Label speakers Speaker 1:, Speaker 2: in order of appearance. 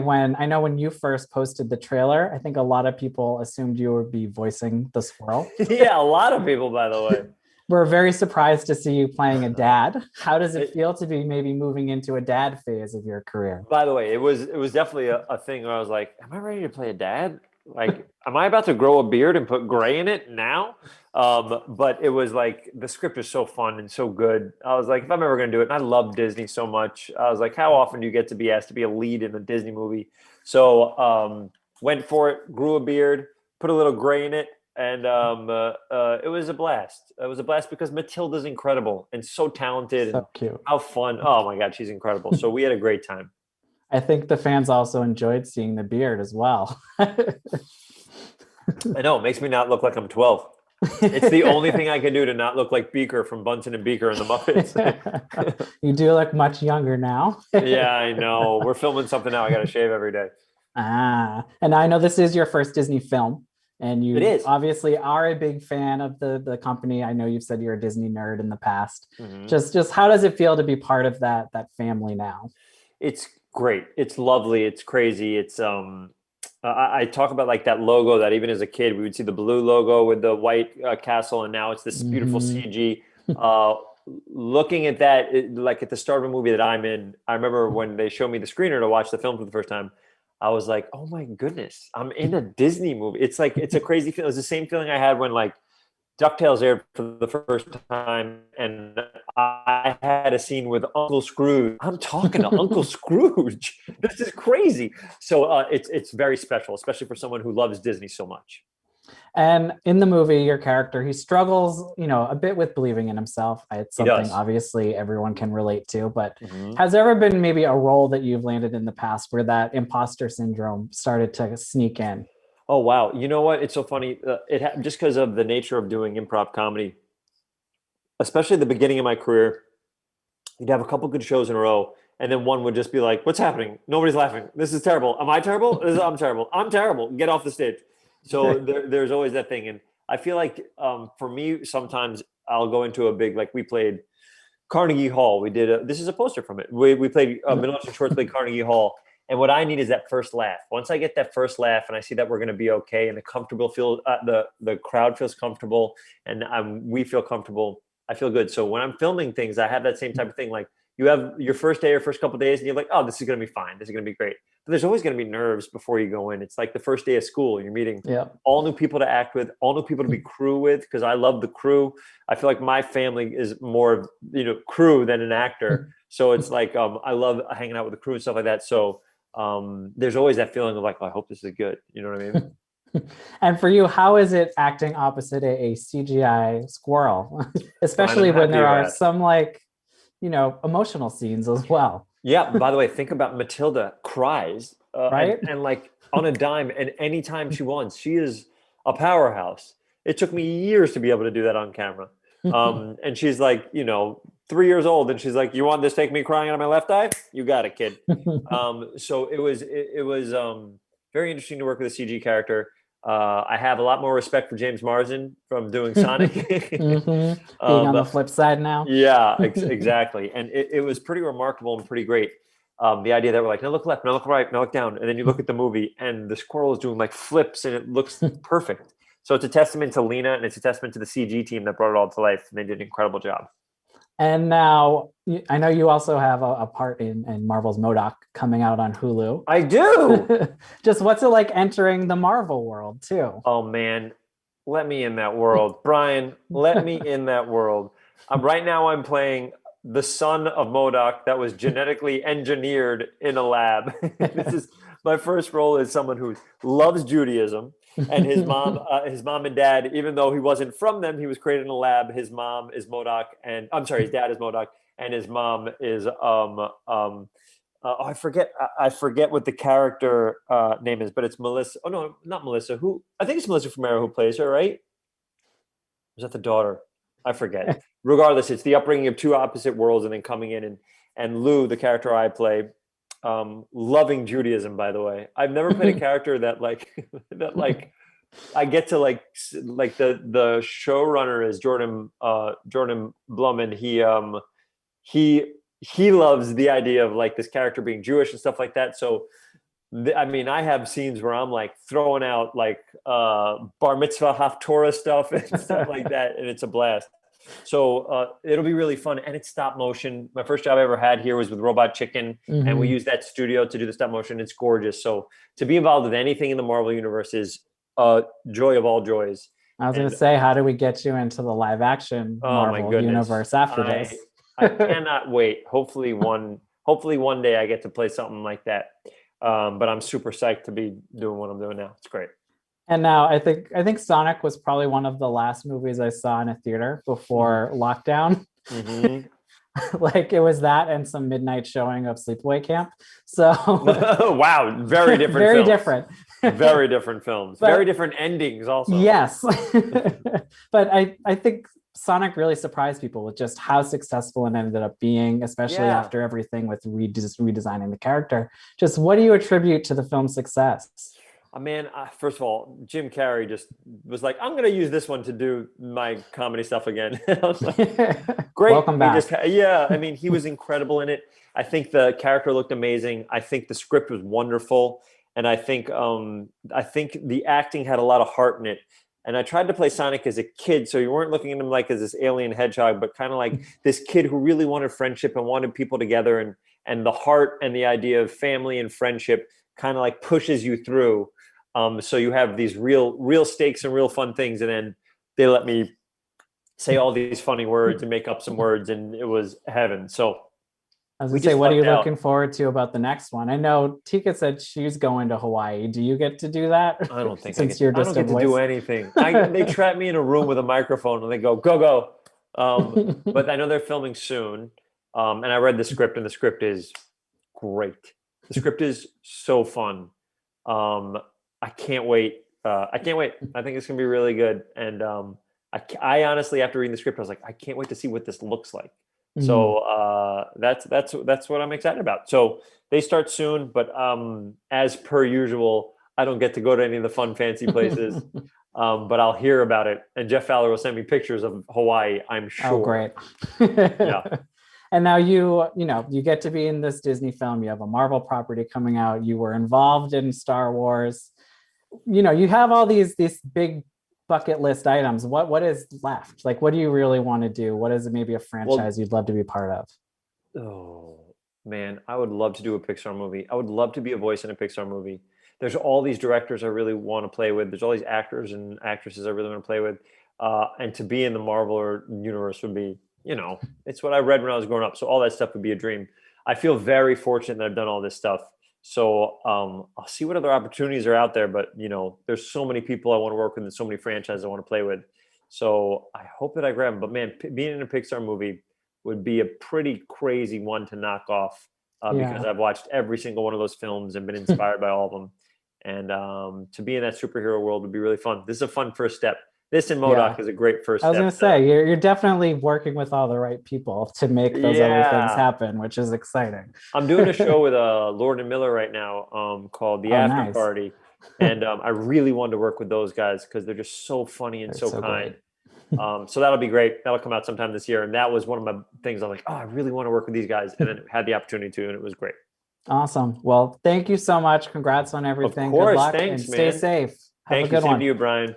Speaker 1: when you first posted the trailer, I think a lot of people assumed you would be voicing the squirrel.
Speaker 2: Yeah, a lot of people, by the way.
Speaker 1: We're very surprised to see you playing a dad. How does it feel to be maybe moving into a dad phase of your career?
Speaker 2: By the way, it was definitely a thing where I was like, am I ready to play a dad? Like, am I about to grow a beard and put gray in it now? But it was like the script is so fun and so good. I was like, if I'm ever going to do it, and I love Disney so much, I was like, how often do you get to be asked to be a lead in a Disney movie? So went for it, grew a beard, put a little gray in it, and it was a blast. It was a blast because Matilda's incredible and so talented and
Speaker 1: So cute.
Speaker 2: how fun. Oh my God, she's incredible. So we had a great time.
Speaker 1: I think the fans also enjoyed seeing the beard as well.
Speaker 2: I know, it makes me not look like I'm 12. It's the only thing I can do to not look like Beaker from Bunsen and Beaker and the Muppets.
Speaker 1: You do look much younger now.
Speaker 2: Yeah, I know. We're filming something now. I got to shave every day.
Speaker 1: And I know this is your first Disney film, and
Speaker 2: It
Speaker 1: you
Speaker 2: is.
Speaker 1: obviously are a big fan of the company. I know you've said you're a Disney nerd in the past.
Speaker 2: Mhm.
Speaker 1: Just how does it feel to be part of that family now?
Speaker 2: It's great. It's lovely. It's crazy. It's I talk about like that logo that even as a kid we would see the blue logo with the white castle, and now it's this beautiful CG. Looking at that, like at the start of a movie that I'm in, I remember when they showed me the screener to watch the film for the first time. I was like, oh my goodness, I'm in a Disney movie. It's like it's a crazy feeling. It's the same feeling I had when like DuckTales aired for the first time, and I had a scene with Uncle Scrooge. I'm talking to Uncle Scrooge. This is crazy. So it's very special, especially for someone who loves Disney so much.
Speaker 1: And in the movie, your character, he struggles, a bit with believing in himself. It's
Speaker 2: He
Speaker 1: something
Speaker 2: does.
Speaker 1: obviously everyone can relate to, but
Speaker 2: Mhm.
Speaker 1: has there ever been maybe a role that you've landed in the past where that imposter syndrome started to sneak in?
Speaker 2: Oh wow! You know what? It's so funny. Just because of the nature of doing improv comedy, especially at the beginning of my career, you'd have a couple good shows in a row, and then one would just be like, "What's happening? Nobody's laughing. This is terrible. Am I terrible? I'm terrible. I'm terrible. Get off the stage." So there's always that thing, and I feel like for me, sometimes I'll go into a big like we played Carnegie Hall. We did this is a poster from it. We played Middle and Schwartz played Carnegie Hall, and what I need is that first laugh. Once I get that first laugh, and I see that we're going to be okay, and the crowd feels comfortable, and we feel comfortable. I feel good. So when I'm filming things, I have that same type of thing. Like you have your first day or first couple of days, and you're like, oh, this is going to be fine. This is going to be great. But there's always going to be nerves before you go in. It's like the first day of school. You're meeting
Speaker 1: Yeah.
Speaker 2: all new people to act with, all new people to be crew with, because I love the crew. I feel like my family is more, crew than an actor. So it's like I love hanging out with the crew and stuff like that. So there's always that feeling of like, oh, I hope this is good. You know what I mean?
Speaker 1: And for you, how is it acting opposite a CGI squirrel, especially when there are some emotional scenes as well?
Speaker 2: Yeah. By the way, think about Matilda cries,
Speaker 1: Right?
Speaker 2: and like on a dime, and anytime she wants, she is a powerhouse. It took me years to be able to do that on camera. And she's like, 3 years old, and she's like, "You want this? Take me crying out of my left eye? You got it, kid." So it was very interesting to work with a CG character. I have a lot more respect for James Marsden from doing Sonic.
Speaker 1: Being on the flip side now.
Speaker 2: Yeah, exactly. And it was pretty remarkable and pretty great. The idea that we're like, now look left, now look right, now look down. And then you look at the movie and the squirrel is doing like flips and it looks perfect. So it's a testament to Lena and it's a testament to the CG team that brought it all to life. And they did an incredible job.
Speaker 1: And now I know you also have a part in Marvel's MODOK coming out on Hulu.
Speaker 2: I do.
Speaker 1: Just what's it like entering the Marvel world too?
Speaker 2: Oh man, let me in that world. Brian, let me in that world. Right now I'm playing the son of MODOK that was genetically engineered in a lab. This is my first role as someone who loves Judaism. And his mom and dad, even though he wasn't from them, he was created in a lab. His mom is MODOK, and I'm sorry, his dad is MODOK, and his mom is I forget what the character name is, but it's Melissa. Oh no, not Melissa. Who I think it's Melissa Fumero who plays her, right? Is that the daughter? I forget. Regardless, it's the upbringing of two opposite worlds, and then coming in and Lou, the character I play. Loving Judaism, by the way. I've never played a character that I get to like the showrunner is Jordan Blum, and he loves the idea of like this character being Jewish and stuff like that. So I mean, I have scenes where I'm like throwing out like bar mitzvah haftorah stuff and stuff like that, and it's a blast. So it'll be really fun, and it's stop motion. My first job I ever had here was with Robot Chicken, and we used that studio to do the stop motion. It's gorgeous. So to be involved with anything in the Marvel universe is a joy of all joys.
Speaker 1: I was going to say, how do we get you into the live action Marvel universe after this?
Speaker 2: I cannot wait. Hopefully one day I get to play something like that. But I'm super psyched to be doing what I'm doing now. It's great.
Speaker 1: And now I think Sonic was probably one of the last movies I saw in a theater before lockdown. Like it was that and some midnight showing of Sleepaway Camp. So
Speaker 2: wow, very different.
Speaker 1: Very
Speaker 2: films.
Speaker 1: different.
Speaker 2: Very different films. Very different endings also.
Speaker 1: Yes. But I think Sonic really surprised people with just how successful it ended up being, especially after everything with redesigning the character. Just what do you attribute to the film's success?
Speaker 2: Man, first of all, Jim Carrey just was like, I'm going to use this one to do my comedy stuff again. I was like, great.
Speaker 1: Welcome back.
Speaker 2: I mean, he was incredible in it. I think the character looked amazing. I think the script was wonderful. And I think the acting had a lot of heart in it. And I tried to play Sonic as a kid, so you weren't looking at him like as this alien hedgehog, but kind of like this kid who really wanted friendship and wanted people together, and the heart and the idea of family and friendship kind of like pushes you through. So you have these real stakes and real fun things, and then they let me say all these funny words and make up some words, and it was heaven. So
Speaker 1: I was gonna say, what are you looking forward to about the next one? I know Tika said she's going to Hawaii. Do you get to do that?
Speaker 2: I don't think
Speaker 1: Since
Speaker 2: I don't get to do anything. They trap me in a room with a microphone and they go. But I know they're filming soon. And I read the script, and the script is great. The script is so fun. I can't wait. I think it's gonna be really good. And I honestly, after reading the script, I was like, I can't wait to see what this looks like. So that's what I'm excited about. So they start soon, but as per usual, I don't get to go to any of the fun, fancy places. But I'll hear about it, and Jeff Fowler will send me pictures of Hawaii, I'm sure.
Speaker 1: Oh, great.
Speaker 2: Yeah.
Speaker 1: And now you get to be in this Disney film. You have a Marvel property coming out. You were involved in Star Wars. You have all these big bucket list items. What is left? Like, what do you really want to do? What is maybe a franchise you'd love to be part of?
Speaker 2: Oh man, I would love to do a Pixar movie. I would love to be a voice in a Pixar movie. There's all these directors I really want to play with. There's all these actors and actresses I really want to play with. And to be in the Marvel universe would be, it's what I read when I was growing up. So all that stuff would be a dream. I feel very fortunate that I've done all this stuff. So I'll see what other opportunities are out there. But, there's so many people I want to work with and so many franchises I want to play with. So I hope that I grab them. But man, being in a Pixar movie would be a pretty crazy one to knock off because I've watched every single one of those films and been inspired by all of them. And to be in that superhero world would be really fun. This is a fun first step. This and MODOK is a great first step.
Speaker 1: I was going to say, you're definitely working with all the right people to make those other things happen, which is exciting.
Speaker 2: I'm doing a show with Lord and Miller right now called The After Party. And I really wanted to work with those guys because they're just so funny and so kind. So that'll be great. That'll come out sometime this year. And that was one of my things. I'm like, I really want to work with these guys. And then had the opportunity to, and it was great.
Speaker 1: Awesome. Well, thank you so much. Congrats on everything.
Speaker 2: Of course.
Speaker 1: Good luck
Speaker 2: Thanks,
Speaker 1: and stay safe.
Speaker 2: Have a good one. Thank you, Brian.